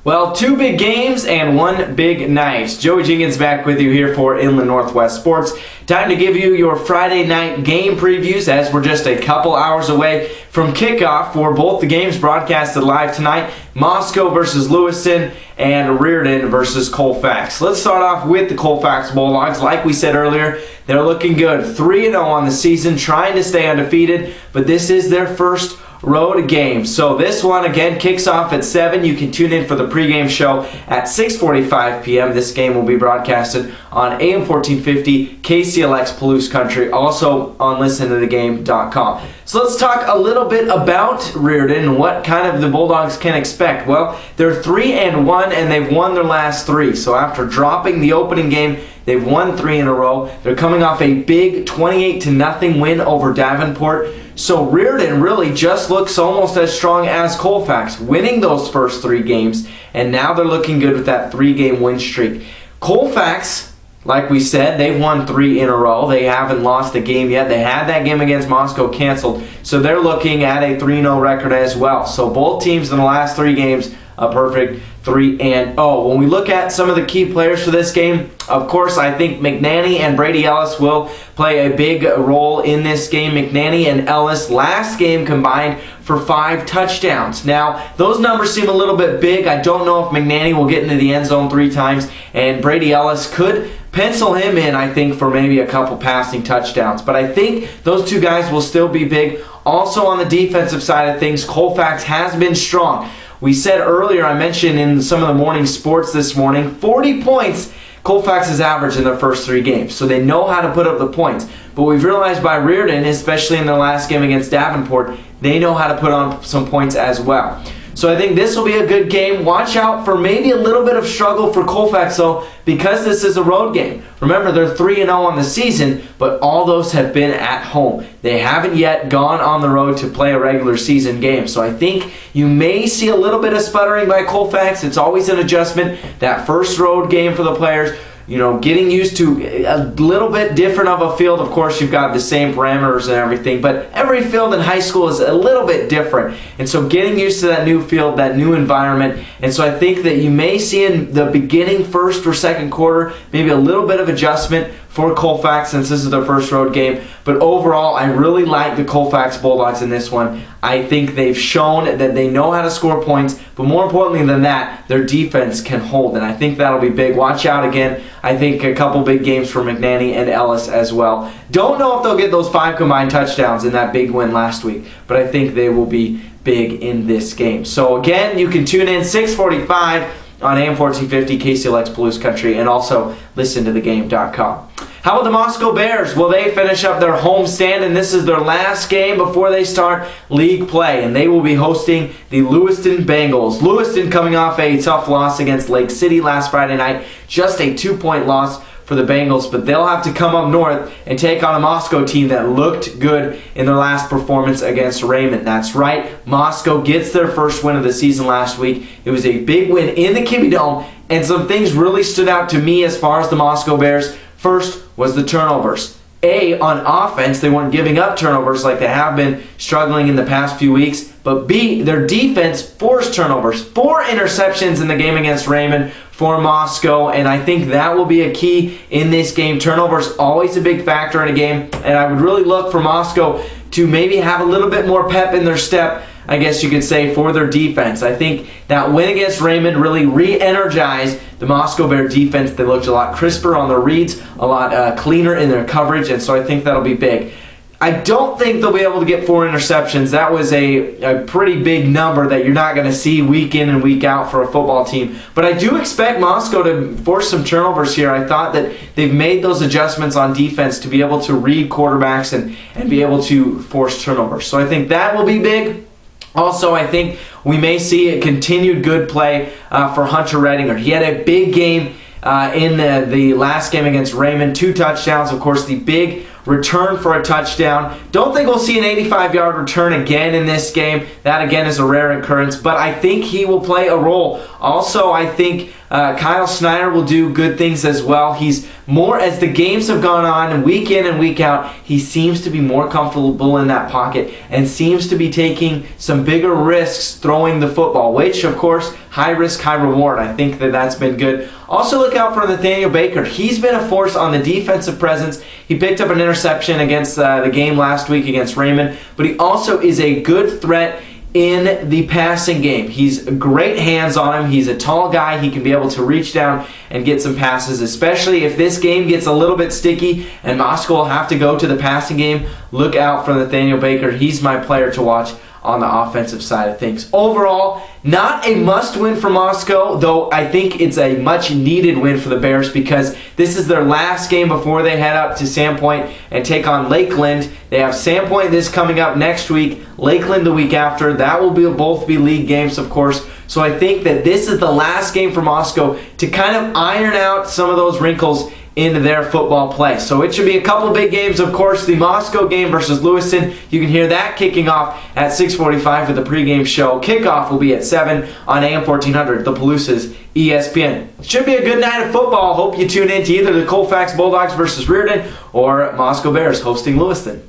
Well, two big games and one big night. Joey Jenkins back with you here for Inland Northwest Sports. Time to give you your Friday night game previews as we're just a couple hours away from kickoff for both the games broadcasted live tonight. Moscow versus Lewiston and Reardon versus Colfax. Let's start off with the Colfax Bulldogs. Like we said earlier, they're looking good. 3-0 on the season, trying to stay undefeated, but this is their first road game. So this one again kicks off at 7. You can tune in for the pregame show at 6:45 p.m. This game will be broadcasted on AM 1450 KCLX Palouse Country, also on listentothegame.com. So let's talk a little bit about Reardon and what kind of the Bulldogs can expect. Well, they're 3-1 and they've won their last 3. So after dropping the opening game, they've won 3 in a row. They're coming off a big 28-0 win over Davenport. So Reardon really just looks almost as strong as Colfax, winning those first 3 games, and now they're looking good with that 3-game win streak. Colfax, like we said, they've won 3 in a row. They haven't lost a game yet. They had that game against Moscow canceled, so they're looking at a 3-0 record as well. So both teams in the last 3 games, a perfect 3-0. When we look at some of the key players for this game, of course, I think McNanny and Brady Ellis will play a big role in this game. McNanny and Ellis last game combined for 5 touchdowns. Now, those numbers seem a little bit big. I don't know if McNanny will get into the end zone 3 times, and Brady Ellis could pencil him in, I think, for maybe a couple passing touchdowns. But I think those 2 guys will still be big. Also on the defensive side of things, Colfax has been strong. We said earlier, I mentioned in some of the morning sports this morning, 40 points Colfax has averaged in their first 3 games. So they know how to put up the points. But we've realized by Reardon, especially in their last game against Davenport, they know how to put on some points as well. So I think this will be a good game. Watch out for maybe a little bit of struggle for Colfax, though, because this is a road game. Remember, they're 3-0 on the season, but all those have been at home. They haven't yet gone on the road to play a regular season game. So I think you may see a little bit of sputtering by Colfax. It's always an adjustment. That first road game for the players, getting used to a little bit different of a field. Of course, you've got the same parameters and everything, but every field in high school is a little bit different. And so getting used to that new field, that new environment. And so I think that you may see in the beginning, first or second quarter, maybe a little bit of adjustment for Colfax since this is their first road game. But overall, I really like the Colfax Bulldogs in this one. I think they've shown that they know how to score points, but more importantly than that, their defense can hold, and I think that'll be big. Watch out again. I think a couple big games for McNanny and Ellis as well. Don't know if they'll get those 5 combined touchdowns in that big win last week, but I think they will be big in this game. So again, you can tune in 6:45 on AM 1450 KCLX Palouse Country, and also listentothegame.com. How about the Moscow Bears? Well, they finish up their homestand, and this is their last game before they start league play, and they will be hosting the Lewiston Bengals. Lewiston coming off a tough loss against Lake City last Friday night, just a 2-point loss for the Bengals, but they'll have to come up north and take on a Moscow team that looked good in their last performance against Raymond. That's right, Moscow gets their first win of the season last week. It was a big win in the Kibbie Dome, and some things really stood out to me as far as the Moscow Bears. First was the turnovers. On offense, they weren't giving up turnovers like they have been struggling in the past few weeks. But B, their defense forced turnovers. 4 interceptions in the game against Raymond for Moscow, and I think that will be a key in this game. Turnovers always a big factor in a game, and I would really look for Moscow to maybe have a little bit more pep in their step, I guess you could say, for their defense. I think that win against Raymond really re-energized the Moscow Bear defense. They looked a lot crisper on their reads, a lot cleaner in their coverage, and so I think that'll be big. I don't think they'll be able to get 4 interceptions. That was a pretty big number that you're not going to see week in and week out for a football team. But I do expect Moscow to force some turnovers here. I thought that they've made those adjustments on defense to be able to read quarterbacks and be able to force turnovers. So I think that will be big. Also, I think we may see a continued good play for Hunter Redinger. He had a big game in the last game against Raymond. 2 touchdowns. Of course, the big return for a touchdown. Don't think we'll see an 85-yard return again in this game. That, again, is a rare occurrence, but I think he will play a role. Also, I think Kyle Snyder will do good things as well. He's more, as the games have gone on, week in and week out, he seems to be more comfortable in that pocket and seems to be taking some bigger risks throwing the football, which, of course, high risk, high reward. I think that that's been good. Also, look out for Nathaniel Baker. He's been a force on the defensive presence. He picked up an interception against the game last week against Raymond, but he also is a good threat in the passing game. He's great hands on him. He's a tall guy. He can be able to reach down and get some passes, especially if this game gets a little bit sticky and Moscow will have to go to the passing game. Look out for Nathaniel Baker. He's my player to watch on the offensive side of things. Overall, not a must-win for Moscow, though I think it's a much-needed win for the Bears because this is their last game before they head up to Sandpoint and take on Lakeland. They have Sandpoint this coming up next week, Lakeland the week after. That will both be league games, of course. So I think that this is the last game for Moscow to kind of iron out some of those wrinkles into their football play. So it should be a couple of big games. Of course, the Moscow game versus Lewiston. You can hear that kicking off at 6:45 for the pregame show. Kickoff will be at 7 on AM 1400, the Palousas ESPN. It should be a good night of football. Hope you tune in to either the Colfax Bulldogs versus Reardon or Moscow Bears hosting Lewiston.